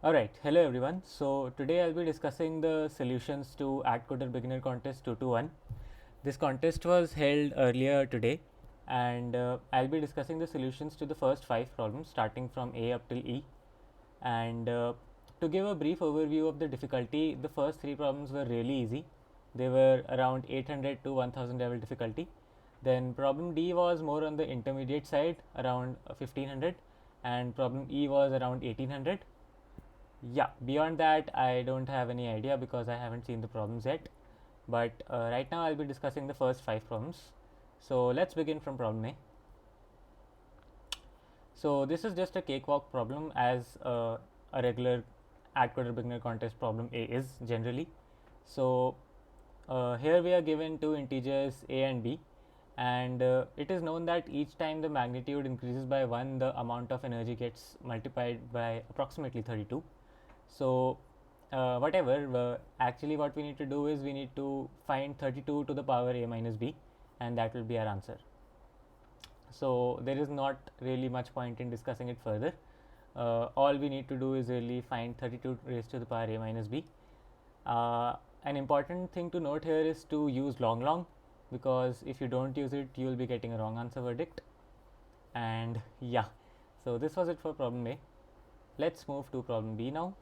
Alright, hello everyone. So today I'll be discussing the solutions to AdCoder Beginner Contest 221. This contest was held earlier today, and I'll be discussing the solutions to the first 5 problems starting from A up till E. And to give a brief overview of the difficulty, the first 3 problems were really easy. They were around 800 to 1000 level difficulty. Then problem D was more on the intermediate side, around 1500, and problem E was around 1800. Yeah, beyond that, I don't have any idea because I haven't seen the problems yet. But right now, I'll be discussing the first 5 problems. So let's begin from problem A. So this is just a cakewalk problem, as a regular AdCoder Beginner Contest problem A is generally. So here we are given two integers a and b, and it is known that each time the magnitude increases by 1, the amount of energy gets multiplied by approximately 32. So actually what we need to do is we need to find 32 to the power a minus b, and that will be our answer. So there is not really much point in discussing it further. All we need to do is really find 32 raised to the power a minus b. An important thing to note here is to use long, because if you don't use it, you will be getting a wrong answer verdict. And yeah, so this was it for problem A. Let's move to problem B now.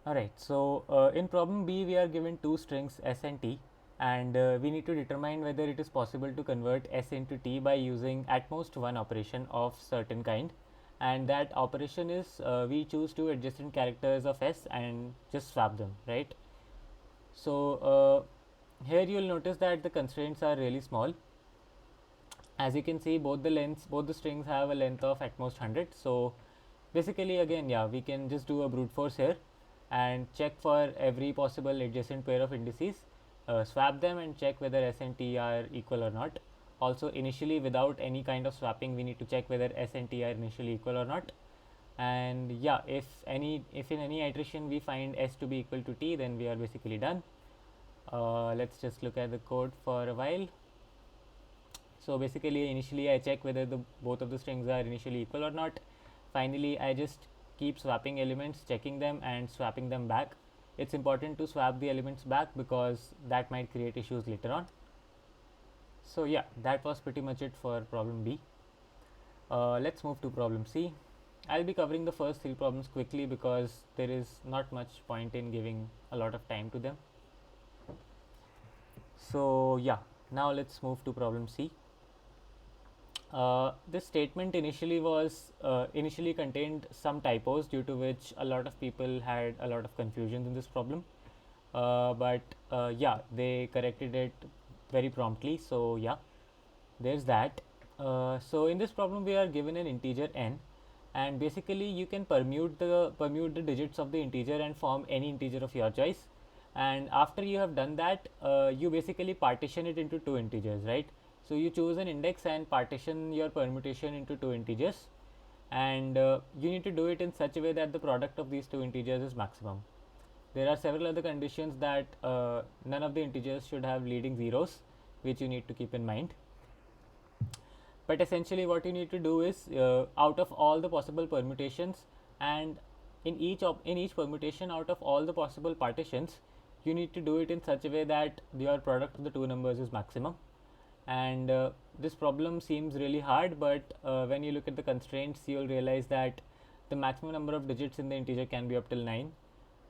Alright, so in problem B, we are given two strings s and t, and we need to determine whether it is possible to convert s into t by using at most one operation of certain kind, and that operation is we choose two adjacent characters of s and just swap them, right? So here you will notice that the constraints are really small. As you can see, both the strings have a length of at most 100. So basically, again, yeah, we can just do a brute force here and check for every possible adjacent pair of indices, swap them and check whether s and t are equal or not. Also, initially, without any kind of swapping, we need to check whether s and t are initially equal or not. And yeah, if in any iteration we find s to be equal to t, then we are basically done. Let's just look at the code for a while. So basically, initially I check whether the both of the strings are initially equal or not. Finally, I just keep swapping elements, checking them and swapping them back. It's important to swap the elements back because that might create issues later on. So yeah, that was pretty much it for problem B. Let's move to problem C. I'll be covering the first 3 problems quickly because there is not much point in giving a lot of time to them. So yeah, now let's move to problem C. This statement initially contained some typos, due to which a lot of people had a lot of confusions in this problem. But yeah, they corrected it very promptly. So yeah, there's that. So in this problem, we are given an integer n, and basically you can permute the digits of the integer and form any integer of your choice. And after you have done that, you basically partition it into two integers, right? So you choose an index and partition your permutation into two integers, and you need to do it in such a way that the product of these two integers is maximum. There are several other conditions that none of the integers should have leading zeros, which you need to keep in mind. But essentially what you need to do is, out of all the possible permutations, and in each permutation out of all the possible partitions, you need to do it in such a way that your product of the two numbers is maximum. And this problem seems really hard, but when you look at the constraints, you'll realize that the maximum number of digits in the integer can be up till 9.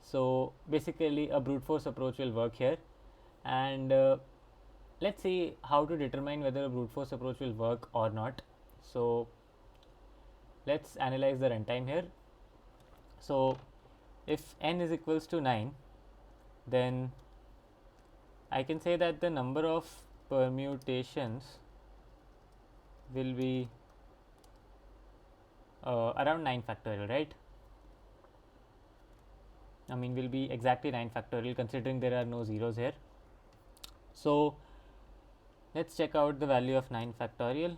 So basically a brute force approach will work here, and let's see how to determine whether a brute force approach will work or not. So let's analyze the runtime here. So if n is equals to 9, then I can say that the number of permutations will be around 9 factorial, right? I mean, will be exactly 9 factorial, considering there are no zeros here. So let's check out the value of 9 factorial.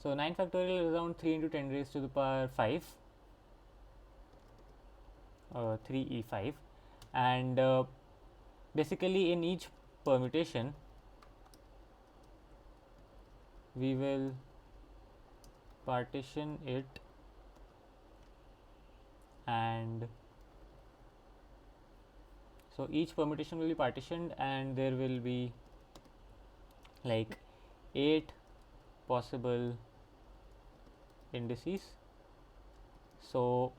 So 9 factorial is around 3 into 10 raised to the power 5, 3e5, and basically in each permutation we will partition it, and so each permutation will be partitioned, and there will be like 8 possible indices. So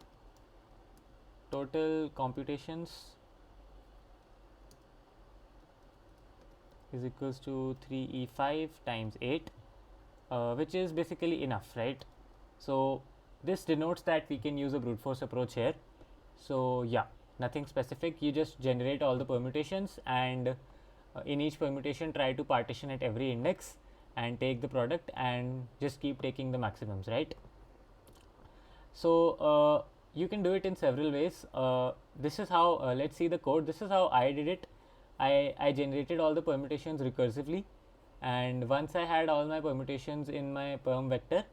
total computations is equals to 3e5 times 8, which is basically enough, right? So this denotes that we can use a brute force approach here. So yeah, nothing specific, you just generate all the permutations, and in each permutation try to partition at every index and take the product and just keep taking the maximums, right? So you can do it in several ways. This is how, let's see the code. This is how I did it. I generated all the permutations recursively, and once I had all my permutations in my perm vector,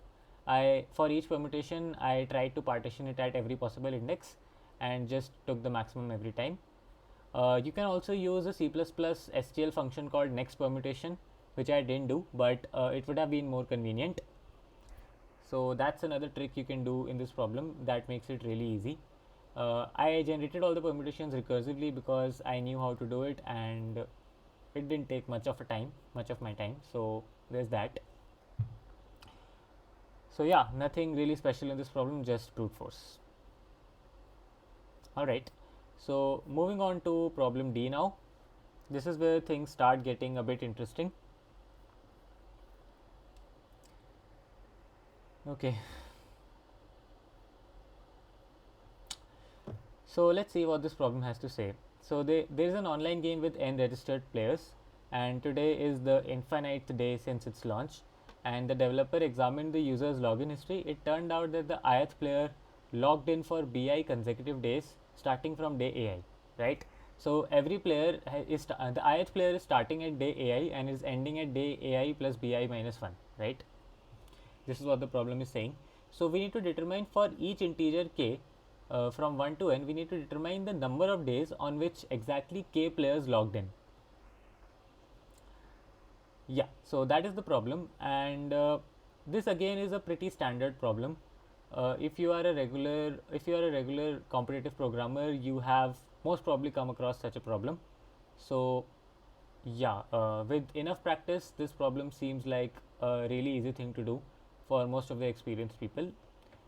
for each permutation I tried to partition it at every possible index and just took the maximum every time. You can also use a C++ STL function called next permutation, which I didn't do, but it would have been more convenient. So that's another trick you can do in this problem that makes it really easy. I generated all the permutations recursively because I knew how to do it, and it didn't take much of my time. So there's that. So yeah, nothing really special in this problem, just brute force. Alright, so moving on to problem D now. This is where things start getting a bit interesting. Okay, so let's see what this problem has to say. So there is an online game with n registered players, and today is the infinite day since its launch, and the developer examined the user's login history. It turned out that the ith player logged in for bi consecutive days starting from day ai, right? So every player is the ith player is starting at day ai and is ending at day ai plus bi minus 1, right? This is what the problem is saying. So we need to determine for each integer k from 1 to n, we need to determine the number of days on which exactly k players logged in. Yeah, so that is the problem, and this again is a pretty standard problem. If you are a regular competitive programmer, you have most probably come across such a problem. So yeah, with enough practice, this problem seems like a really easy thing to do for most of the experienced people.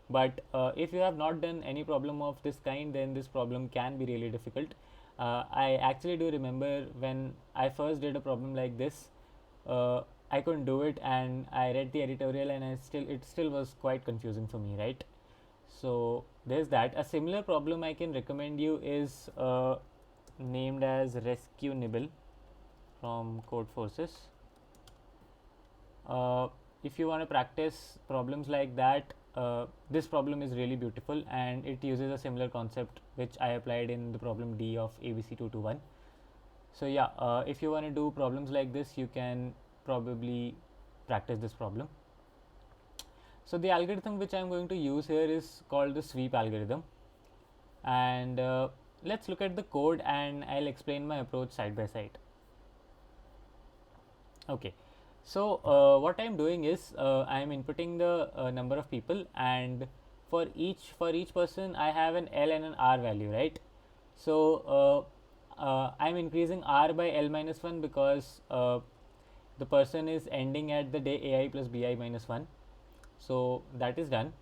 But if you have not done any problem of this kind, then this problem can be really difficult. I actually do remember when I first did a problem like this, I couldn't do it, and I read the editorial, and it still was quite confusing for me, right? So there's that. A similar problem I can recommend you is named as Rescue Nibble from Codeforces. If you want to practice problems like that, this problem is really beautiful, and it uses a similar concept which I applied in the problem D of ABC 221. So yeah, if you want to do problems like this, you can probably practice this problem. So the algorithm which I am going to use here is called the sweep algorithm, and let's look at the code and I'll explain my approach side by side. Okay, so what I am doing is I am inputting the number of people, and for each person I have an L and an R value, right? So I am increasing R by L minus 1 because the person is ending at the day ai plus bi minus 1. So that is done.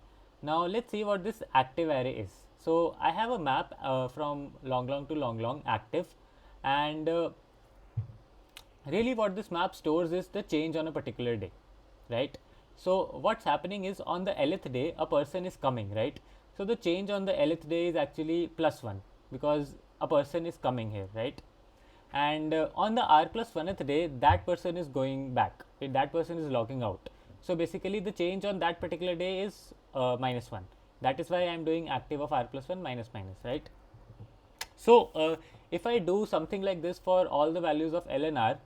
Now let's see what this active array is. So I have a map from long to long active, and really what this map stores is the change on a particular day, right? So what's happening is on the lth day a person is coming, right? So the change on the lth day is actually plus 1 because a person is coming here, right? And on the r plus 1th day that person is going back, that person is logging out. So basically the change on that particular day is minus 1. That is why I am doing active of r plus 1 minus minus, right? So if I do something like this for all the values of L and R,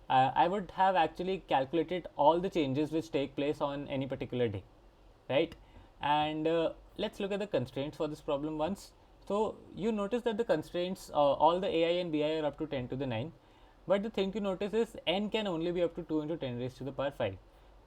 I would have actually calculated all the changes which take place on any particular day, right? And let's look at the constraints for this problem once. So you notice that the constraints, all the ai and bi are up to 10 to the 9, but the thing to notice is n can only be up to 2 into 10 raised to the power 5.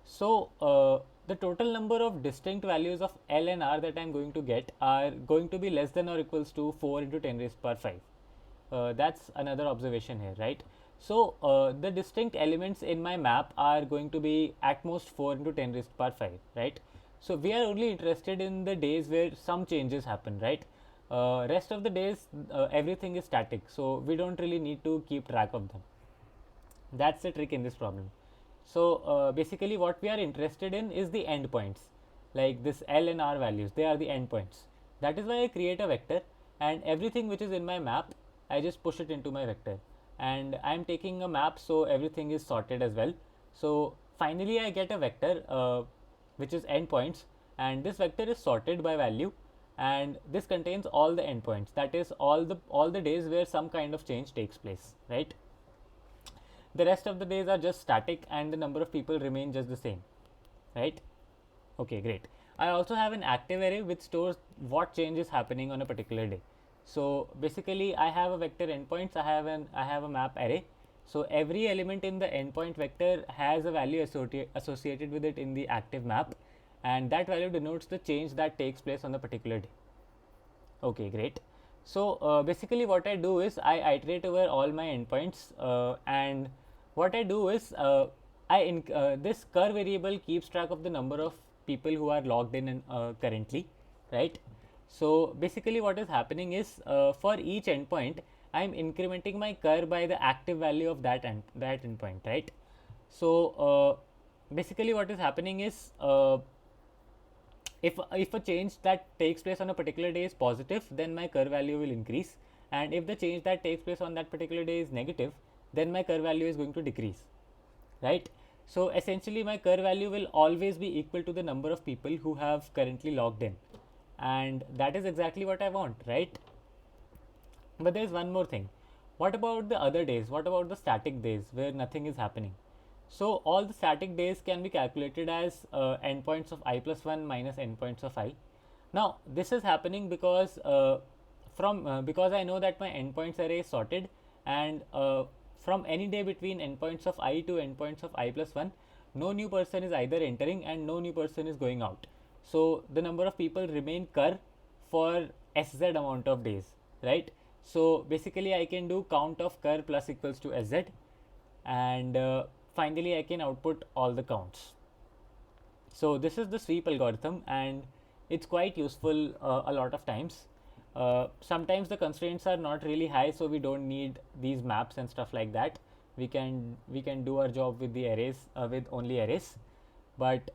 So the total number of distinct values of L and R that I'm going to get are going to be less than or equals to 4 into 10 raised power 5. That's another observation here, right? So the distinct elements in my map are going to be at most 4 into 10 raised power 5, right? So we are only interested in the days where some changes happen, right? Rest of the days, everything is static, so we don't really need to keep track of them. That's the trick in this problem. So basically what we are interested in is the endpoints, like this L and R values, they are the endpoints. That is why I create a vector, and everything which is in my map, I just push it into my vector. And I am taking a map, so everything is sorted as well. So finally I get a vector which is endpoints, and this vector is sorted by value, and this contains all the endpoints, that is all the days where some kind of change takes place, right? The rest of the days are just static and the number of people remain just the same, right? Okay, great. I also have an active array which stores what change is happening on a particular day. So basically I have a vector endpoints, I have a map array. So every element in the endpoint vector has a value associated with it in the active map, and that value denotes the change that takes place on the particular day. Okay, great. So basically what I do is I iterate over all my endpoints, and what I do is this cur variable keeps track of the number of people who are logged in and, currently, right? So basically what is happening is for each endpoint I am incrementing my cur by the active value of that endpoint, right? So basically what is happening is if a change that takes place on a particular day is positive, then my cur value will increase, and if the change that takes place on that particular day is negative, then my cur value is going to decrease, right? So essentially my cur value will always be equal to the number of people who have currently logged in, and that is exactly what I want, right? But there is one more thing. What about the other days? What about the static days where nothing is happening? So all the static days can be calculated as endpoints of I plus 1 minus endpoints of I. Now this is happening because because I know that my endpoints array is sorted, and from any day between endpoints of I to endpoints of I plus 1, no new person is either entering and no new person is going out. So the number of people remain cur for sz amount of days, right? So basically I can do count of cur plus equals to sz, and finally I can output all the counts. So this is the sweep algorithm, and it's quite useful a lot of times. Sometimes the constraints are not really high, so we don't need these maps and stuff like that. We can do our job with the arrays, with only arrays. But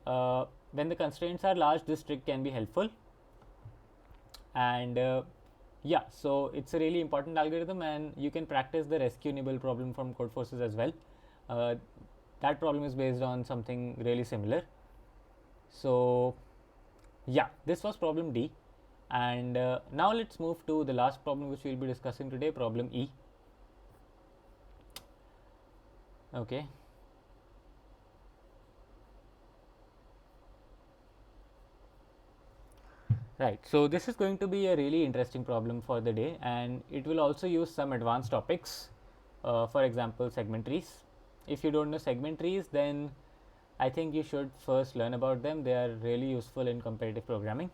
when the constraints are large, this trick can be helpful. And yeah, so it's a really important algorithm, and you can practice the rescue nibble problem from Codeforces as well. Uh, that problem is based on something really similar. So yeah, this was problem D, and now let's move to the last problem which we'll be discussing today, problem E. Okay. Right, so this is going to be a really interesting problem for the day, and it will also use some advanced topics, for example segment trees. If you don't know segment trees, then I think you should first learn about them. They are really useful in competitive programming,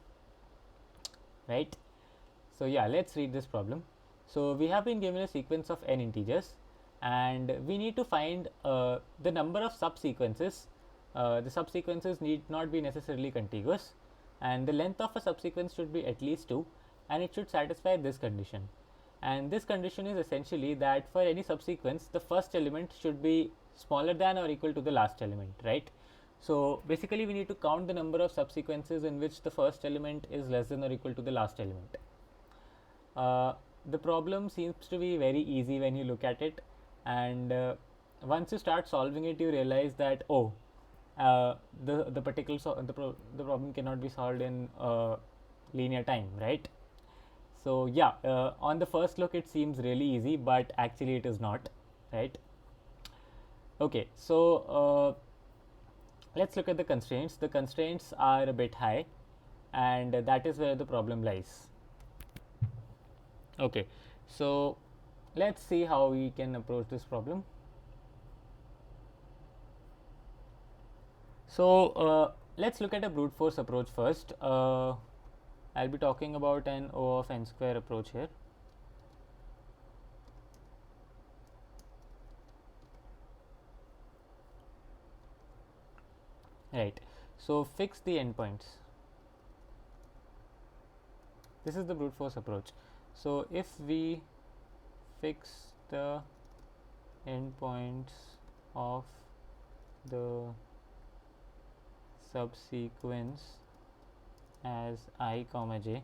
right? So yeah, let's read this problem. So we have been given a sequence of n integers, and we need to find the number of subsequences. The subsequences need not be necessarily contiguous, and the length of a subsequence should be at least 2, and it should satisfy this condition. And this condition is essentially that for any subsequence, the first element should be smaller than or equal to the last element, right? So basically we need to count the number of subsequences in which the first element is less than or equal to the last element. The problem seems to be very easy when you look at it, and once you start solving it, you realize that the particular the problem cannot be solved in linear time, right? So yeah, on the first look it seems really easy, but actually it is not, right? Okay, so let's look at the constraints. The constraints are a bit high, and that is where the problem lies. Okay, so let's see how we can approach this problem. So let's look at a brute force approach first. I'll be talking about an O of n square approach here. Right. So fix the endpoints. This is the brute force approach. So if we fix the endpoints of the subsequence as I comma j,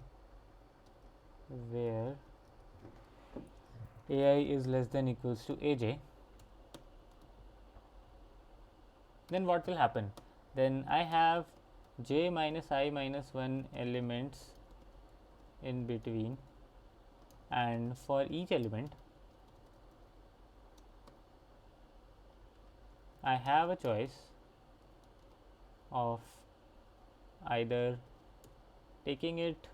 where ai is less than equals to aj, then what will happen? Then I have j minus I minus 1 elements in between, and for each element I have a choice of either taking it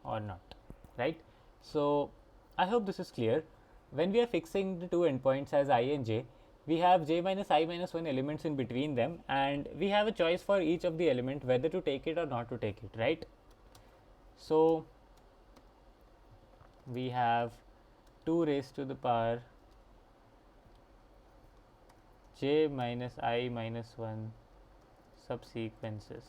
or not, right? So I hope this is clear. When we are fixing the two endpoints as I and j, we have j minus I minus 1 elements in between them, and we have a choice for each of the element whether to take it or not to take it, right? So we have 2 raised to the power j minus I minus 1 subsequences,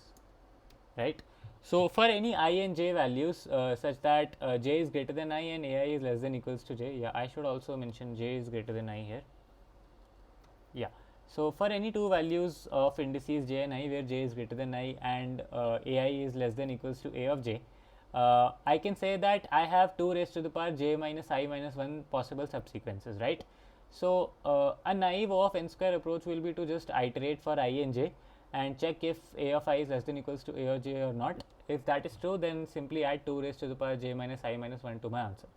right? So for any I and j values such that j is greater than I and ai is less than equals to j, yeah, I should also mention j is greater than I here. Yeah, so for any two values of indices j and I where j is greater than I and ai is less than equals to a of j, I can say that I have 2 raised to the power j minus I minus 1 possible subsequences, right? So a naive O of n square approach will be to just iterate for I and j and check if a of I is less than equals to a of j or not. If that is true, then simply add 2 raised to the power j minus I minus 1 to my answer.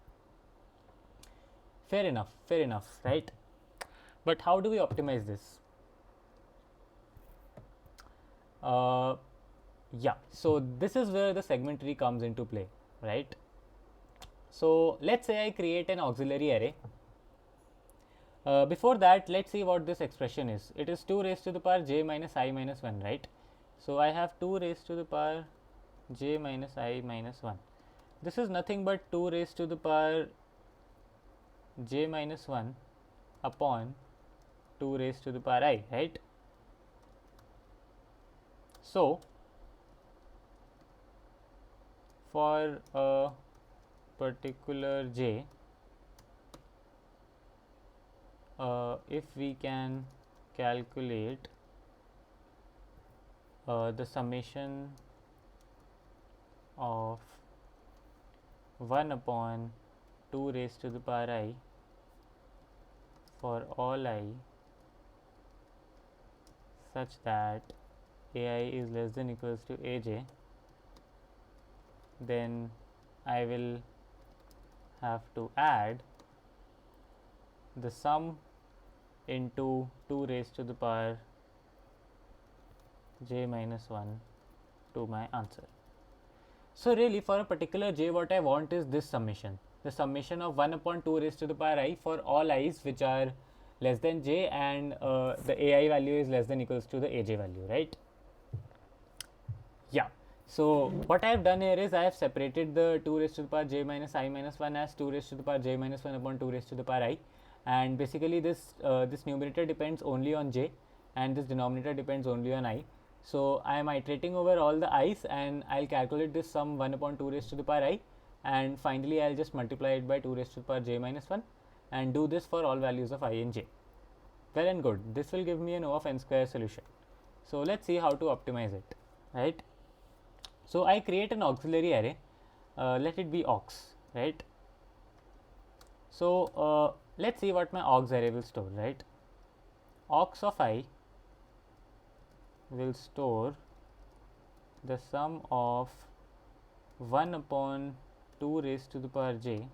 Fair enough, right? But how do we optimize this? Yeah, so this is where the segment tree comes into play, right? So let's say I create an auxiliary array. Before that, let's see what this expression is. It is 2 raised to the power j minus I minus 1, right? So I have 2 raised to the power j minus I minus 1. This is nothing but 2 raised to the power j minus 1 upon 2 raised to the power I, right? So for a particular j, if we can calculate the summation of 1 upon 2 raised to the power I for all I such that ai is less than equals to aj, then I will have to add the sum into 2 raised to the power j minus 1 to my answer. So really for a particular j, what I want is this summation, the summation of 1 upon 2 raised to the power I for all i's which are less than j and the ai value is less than equals to the aj value, right? Yeah. So what I have done here is I have separated the 2 raised to the power j minus I minus 1 as 2 raised to the power j minus 1 upon 2 raised to the power I, and basically this this numerator depends only on j and this denominator depends only on I. So I am iterating over all the i's and I'll calculate this sum 1 upon 2 raised to the power I, and finally I'll just multiply it by 2 raised to the power j minus 1 and do this for all values of I and j. Well and good, this will give me an O of n square solution. So let's see how to optimize it, right? So I create an auxiliary array, let it be aux, right? So let's see what my aux array will store, right? Aux of I will store the sum of 1 upon 2 raised to the power j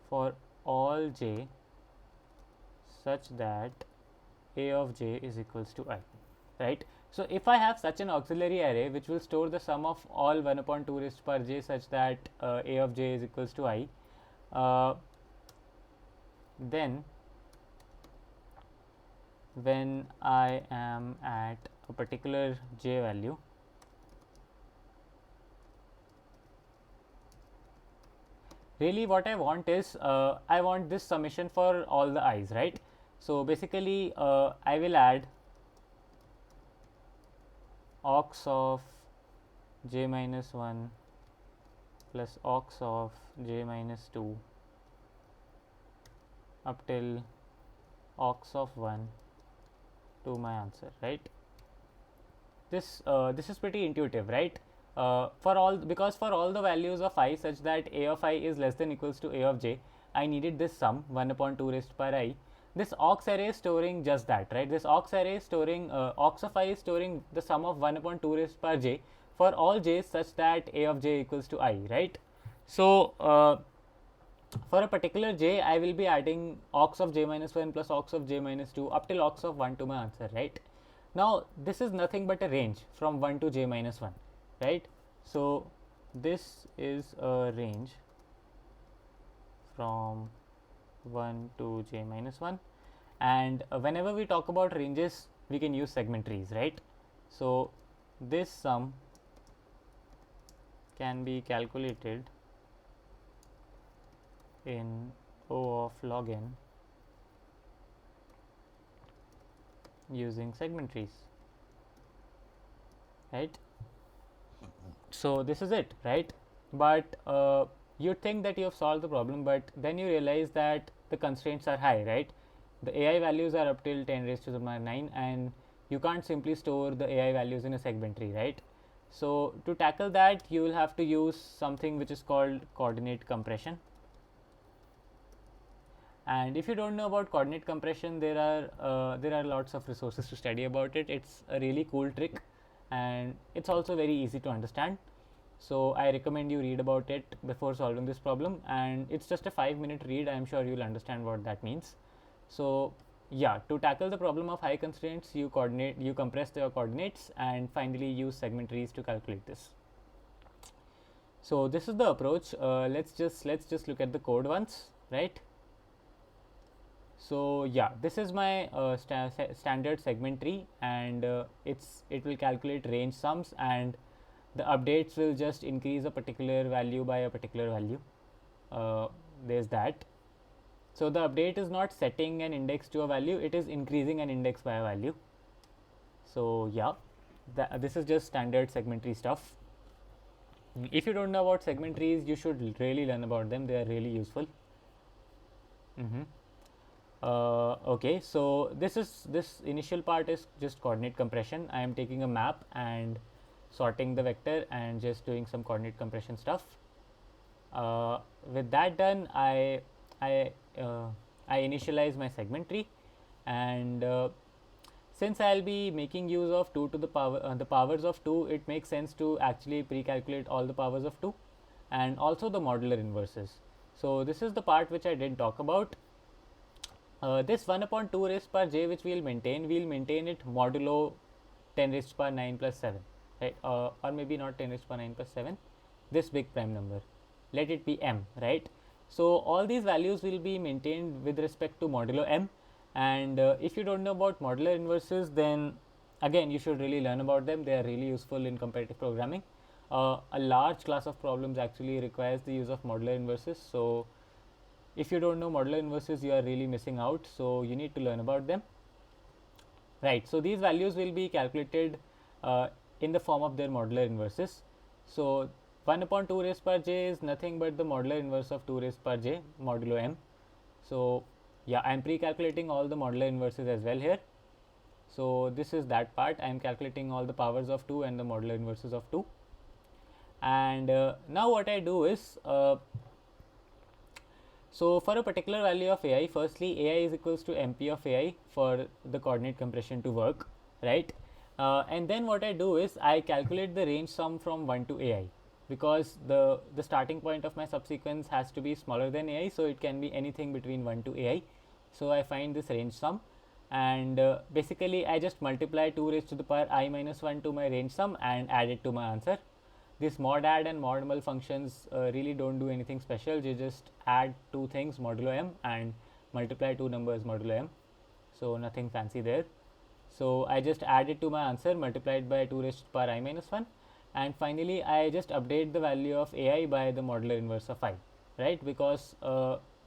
for all j such that a of j is equals to I, right? So if I have such an auxiliary array which will store the sum of all 1 upon 2 raised to power j such that a of j is equals to I, then when I am at a particular j value, really what I want is I want this summation for all the i's, right? So basically I will add aux of j minus 1 plus aux of j minus 2 up till aux of 1 to my answer, right? This is pretty intuitive, right? Because for all the values of I such that a of I is less than equals to a of j, I needed this sum 1 upon 2 raised to power I. This aux array is storing just that, right? This aux array is storing aux of I is storing the sum of 1 upon 2 raised to power j for all j's such that a of j equals to I, right? So for a particular j, I will be adding aux of j minus 1 plus aux of j minus 2 up till aux of 1 to my answer, right? Now this is nothing but a range from 1 to j minus 1, right? So this is a range from 1 to j minus 1, and whenever we talk about ranges we can use segment trees, right? So this sum can be calculated in O of log n using segment trees, right? So this is it, right? But you'd think that you have solved the problem, but then you realize that the constraints are high, right? The AI values are up till 10 raised to the power 9, and you can't simply store the AI values in a segment tree, right? So to tackle that, you will have to use something which is called coordinate compression. And if you don't know about coordinate compression, there are lots of resources to study about it. It's a really cool trick, and it's also very easy to understand. So I recommend you read about it before solving this problem, and it's just a 5-minute read. I'm sure you'll understand what that means. So yeah, to tackle the problem of high constraints, you compress the coordinates, and finally use segment trees to calculate this. So this is the approach. Let's just look at the code once, right? So yeah, this is my standard segment tree, and it will calculate range sums, and the updates will just increase a particular value by a particular value. There's that. So the update is not setting an index to a value, it is increasing an index by a value. So yeah, this is just standard segment tree stuff. If you don't know about segment trees, you should really learn about them. They are really useful. Okay, so this initial part is just coordinate compression. I am taking a map and sorting the vector and just doing some coordinate compression stuff. With that done, I initialize my segment tree, and since I'll be making use of 2 to the power the powers of 2, it makes sense to actually pre-calculate all the powers of 2 and also the modular inverses. So this is the part which I didn't talk about. This 1 upon 2 raised to power j which we'll maintain it modulo 10 raised to power 9 plus 7, right? Or maybe not 10 raised to power 9 plus 7, this big prime number, let it be m, right? So all these values will be maintained with respect to modulo m, and if you don't know about modular inverses, then again you should really learn about them. They are really useful in competitive programming. A large class of problems actually requires the use of modular inverses, so if you don't know modular inverses, you are really missing out, so you need to learn about them, right? So these values will be calculated in the form of their modular inverses. So 1 upon 2 raised to power j is nothing but the modular inverse of 2 raised to power j modulo m. So yeah, I am pre-calculating all the modular inverses as well here. So this is that part. I am calculating all the powers of 2 and the modular inverses of 2. And now what I do is, so for a particular value of ai, firstly ai is equals to mp of ai for the coordinate compression to work, right? And then what I do is I calculate the range sum from 1 to ai, because the starting point of my subsequence has to be smaller than ai, so it can be anything between 1 to ai. So I find this range sum, and basically I just multiply 2 raised to the power I minus 1 to my range sum and add it to my answer. This mod add and mod mul functions really don't do anything special. You just add two things modulo m and multiply two numbers modulo m, so nothing fancy there. So I just add it to my answer, multiplied by 2 raised to the power I minus 1, and finally I just update the value of ai by the modular inverse of I, right? Because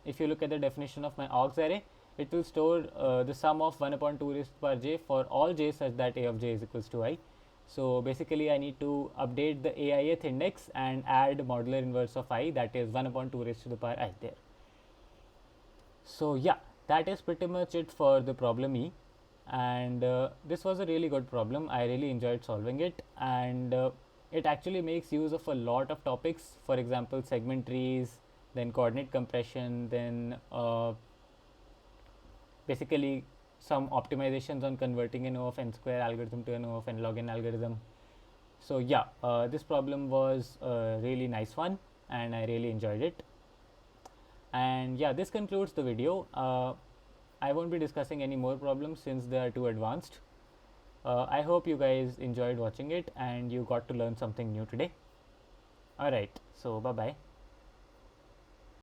if you look at the definition of my aux array, it will store the sum of 1 upon 2 raised to the power j for all j such that a of j is equals to I. So basically I need to update the aith index and add modular inverse of I, that is 1 upon 2 raised to the power I there. So yeah, that is pretty much it for the problem E, and this was a really good problem. I really enjoyed solving it, and it actually makes use of a lot of topics. For example, segment trees, then coordinate compression, then basically some optimizations on converting an O of n square algorithm to an O of n log n algorithm. So yeah, this problem was a really nice one, and I really enjoyed it. And yeah, this concludes the video. I won't be discussing any more problems since they are too advanced. I hope you guys enjoyed watching it and you got to learn something new today. Alright, so bye bye.